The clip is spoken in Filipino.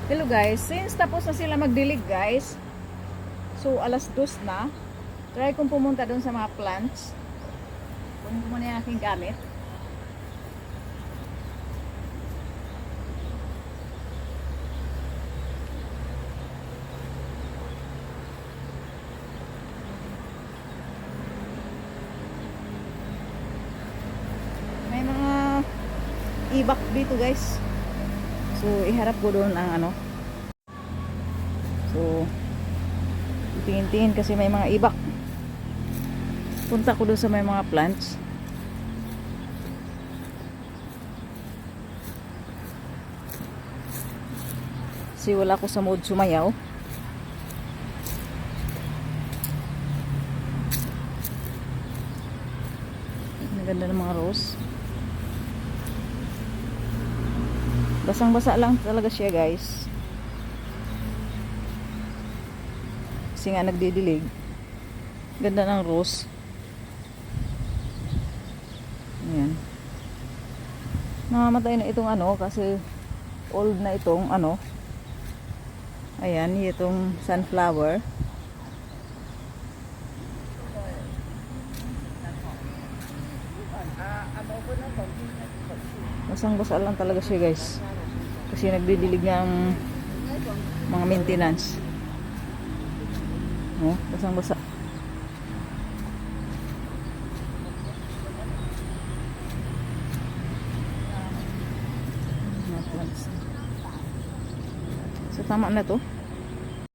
Hello guys, since tapos na sila magdilig guys, so alas 2 na, try kong pumunta doon sa mga plants. Kunin ko muna yung aking gamit. May mga ibak dito guys. So, iharap ko doon ang ano. So, tingin-tingin kasi may mga ibak. Punta ko doon sa may mga plants. Kasi wala ko sa mood sumayaw. Ang ganda ng mga rose. Basang-basa lang talaga siya guys. Kasi nga nagdidilig. Ganda ng rose. Ayan. Namamatay na itong ano kasi old na itong ano. Ayan, itong sunflower. Basang-basa lang talaga siya guys. Kasi nagdidilig ng mga maintenance. Oh, basang-basa. Mga plants. So tama na to.